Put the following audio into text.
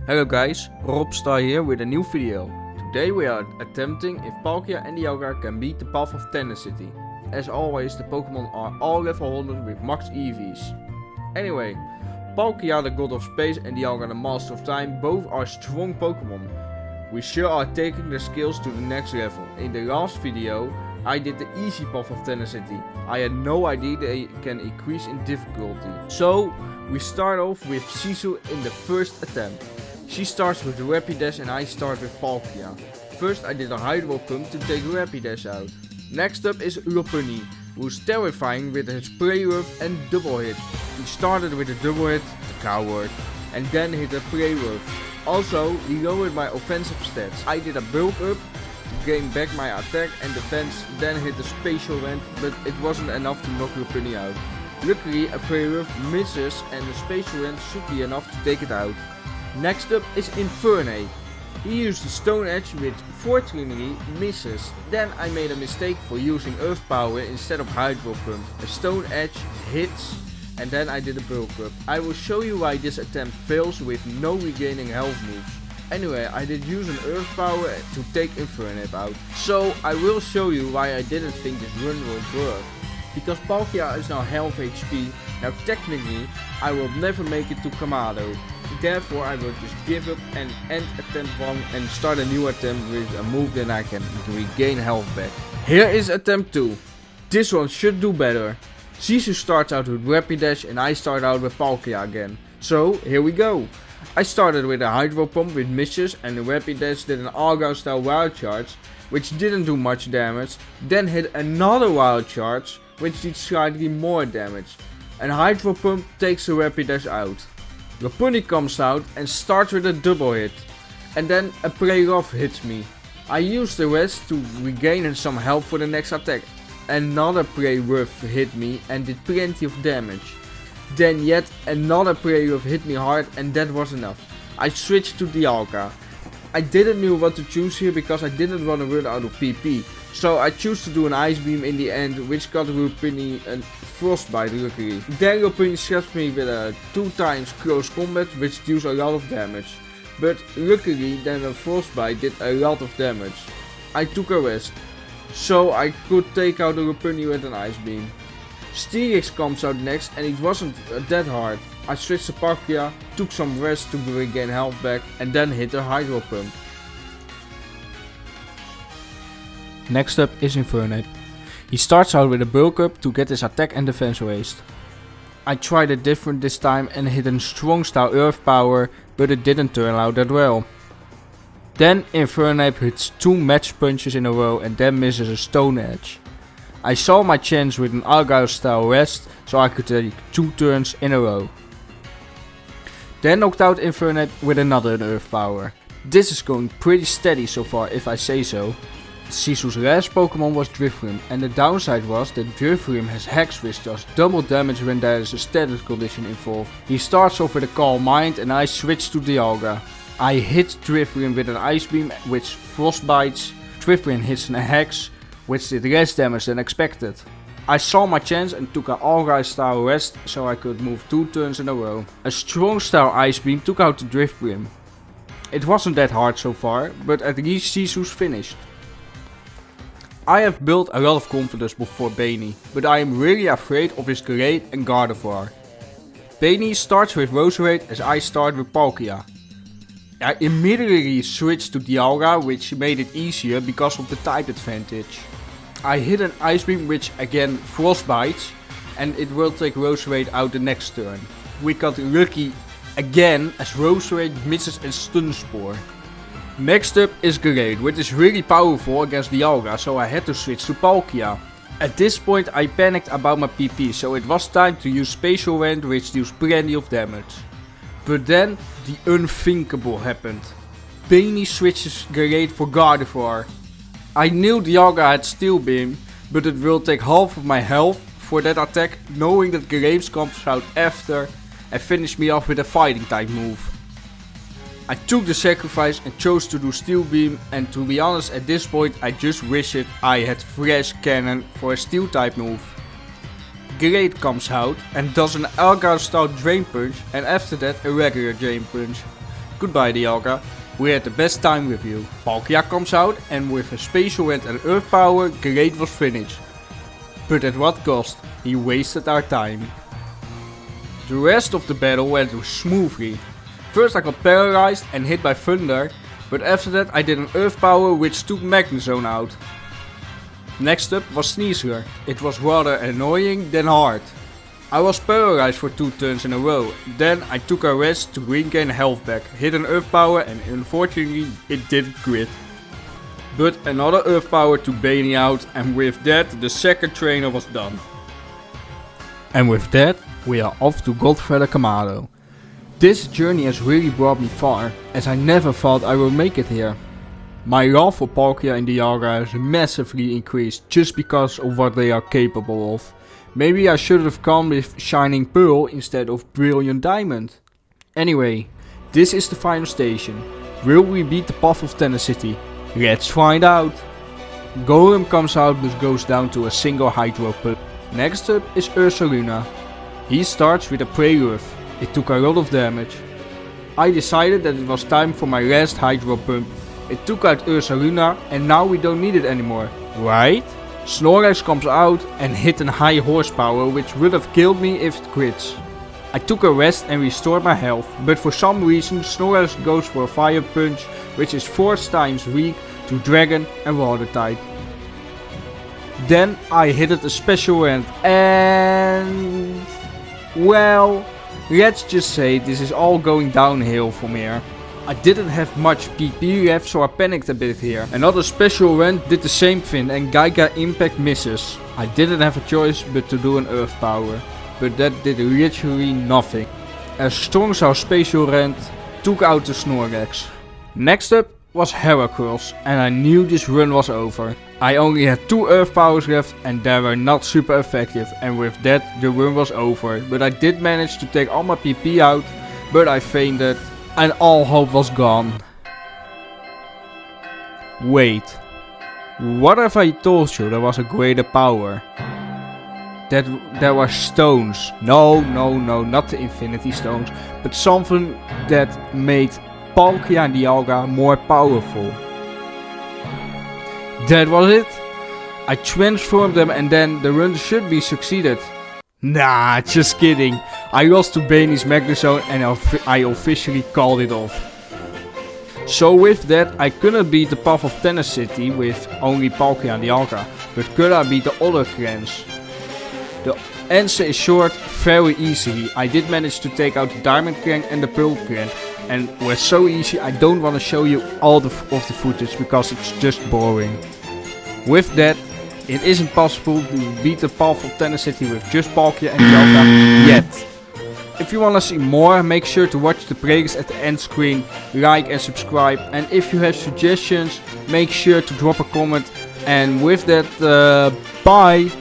Hello guys, Robstar here with a new video. Today we are attempting if Palkia and Dialga can beat the path of tenacity. As always, the Pokemon are all level 100 with max EVs. Anyway, Palkia the God of Space and Dialga the Master of Time both are strong Pokemon. We sure are taking their skills to the next level. In the last video, I did the easy path of tenacity. I had no idea they can increase in difficulty. So, we start off with Sisu in the first attempt. She starts with the Rapidash and I start with Palkia. First I did a Hydro Pump to take Rapidash out. Next up is Lopunny, who's terrifying with his Prey Rough and double hit. He started with a double hit, the coward, and then hit a Prey Rough. Also, he lowered my offensive stats. I did a Bulk Up to gain back my attack and defense, then hit a Spatial Rend, but it wasn't enough to knock Lopunny out. Luckily, a Prey Rough misses and the Spatial Rend should be enough to take it out. Next up is Infernape. He used the Stone Edge which fortunately misses. Then I made a mistake for using Earth Power instead of Hydro Pump. A Stone Edge hits and then I did a Bulk Up. I will show you why this attempt fails with no regaining health moves. Anyway, I did use an Earth Power to take Infernape out. So I will show you why I didn't think this run will work. Because Palkia is now half HP, now technically I will never make it to Kamado. Therefore I will just give up and end attempt 1 and start a new attempt with a move that I can regain health back. Here is attempt 2. This one should do better. Sisu starts out with Rapidash and I start out with Palkia again. So here we go. I started with a Hydro Pump with misses and the Rapidash did an Arceus style Wild Charge, which didn't do much damage, then hit another Wild Charge, which did slightly more damage. And Hydro Pump takes the Rapidash out. Lopunny comes out and starts with a double hit. And then a Prey Rough hits me. I use the rest to regain some health for the next attack. Another Prey Rough hit me and did plenty of damage. Then yet another Prey Rough hit me hard and that was enough. I switched to Dialga. I didn't know what to choose here because I didn't want to run out of PP. So I choose to do an Ice Beam in the end, which got Lopunny a Frostbite luckily. Then Lopunny slaps me with a 2 times close combat, which deals a lot of damage. But luckily then a Frostbite did a lot of damage. I took a rest, so I could take out the Lopunny with an Ice Beam. Steelix comes out next and it wasn't that hard. I switched to Palkia, took some rest to regain health back and then hit a Hydro Pump. Next up is Infernape. He starts out with a Bulk Up to get his attack and defense raised. I tried it different this time and hit a strong style Earth Power, but it didn't turn out that well. Then Infernape hits 2 match punches in a row and then misses a Stone Edge. I saw my chance with an Arceus style rest, so I could take 2 turns in a row. Then knocked out Infernape with another Earth Power. This is going pretty steady so far if I say so. Sisu's last Pokemon was Drifloon, and the downside was that Drifloon has Hex which does double damage when there is a status condition involved. He starts off with a Calm Mind and I switch to Dialga. I hit Drifloon with an Ice Beam which frostbites. Drifloon hits a Hex which did less damage than expected. I saw my chance and took an All-Rise style rest so I could move 2 turns in a row. A strong style Ice Beam took out the Drifloon. It wasn't that hard so far, but at least Sisu's finished. I have built a lot of confidence before Beni, but I am really afraid of his Great and Gardevoir. Beni starts with Roserade as I start with Palkia. I immediately switched to Dialga, which made it easier because of the type advantage. I hit an Ice Beam which again frostbites and it will take Roserade out the next turn. We got lucky again as Roserade misses a Stun Spore. Next up is Great, which is really powerful against Dialga, so I had to switch to Palkia. At this point I panicked about my PP, so it was time to use Spatial Rend, which deals plenty of damage. But then the unthinkable happened. Beni switches Great for Gardevoir. I knew Dialga had Steel Beam, but it will take half of my health for that attack, knowing that Great comes out after and finished me off with a Fighting type move. I took the sacrifice and chose to do Steel Beam, and to be honest at this point I just wished I had Fresh Cannon for a Steel type move. Great comes out and does an Arceus style Drain Punch and after that a regular Drain Punch. Goodbye dialga, we had the best time with you. Palkia comes out and with a Spatial Rend and Earth Power, Great was finished. But at what cost? He wasted our time. The rest of the battle went smoothly. First I got paralyzed and hit by thunder, but after that I did an Earth Power which took Magnezone out. Next up was Sneasler. It was rather annoying than hard. I was paralyzed for 2 turns in a row, then I took a rest to regain health back, hit an Earth Power and unfortunately it didn't crit. But another Earth Power to bail me out, and with that the second trainer was done. And with that we are off to Godfather Kamado. This journey has really brought me far, as I never thought I would make it here. My love for Palkia and dialga has massively increased just because of what they are capable of. Maybe I should have gone with Shining Pearl instead of Brilliant Diamond. Anyway, this is the final station. Will we beat the Path of Tenacity? Let's find out! Golem comes out but goes down to a single Hydro Pump. Next up is Ursaluna. He starts with a Prelude. It took a lot of damage. I decided that it was time for my last Hydro Pump. It took out Ursaluna and now we don't need it anymore, right? Snorlax comes out and hit a high horsepower which would have killed me if it crits. I took a rest and restored my health, but for some reason Snorlax goes for a Fire Punch which is 4 times weak to Dragon and Water type. Then I hit it a Special Rend and... well, let's just say this is all going downhill from here. I didn't have much PP left, so I panicked a bit here. Another Special Rend did the same thing and Giga Impact misses. I didn't have a choice but to do an Earth Power, but that did literally nothing. A strong Spatial Rend took out the Snorlax. Next up was Heracross and I knew this run was over. I only had 2 Earth Powers left and they were not super effective, and with that the run was over. But I did manage to take all my PP out, but I fainted and all hope was gone. Wait, what if I told you there was a greater power? That there were stones. No, not the Infinity Stones, but something that made Palkia and dialga more powerful. That was it? I transformed them and then the run should be succeeded. Nah, just kidding. I lost to Banie's Magnezone and I officially called it off. So with that I couldn't beat the Path of Tenacity with only Palkia and dialga, but could I beat the other clans? The answer is short, very easily. I did manage to take out the Diamond clan and the Pearl clan, and were so easy I don't want to show you all of the footage because it's just boring. With that, it isn't possible to beat the Path of Tenacity with just Palkia and dialga yet. If you want to see more, make sure to watch the playlist at the end screen, like and subscribe, and if you have suggestions, make sure to drop a comment. And with that, bye!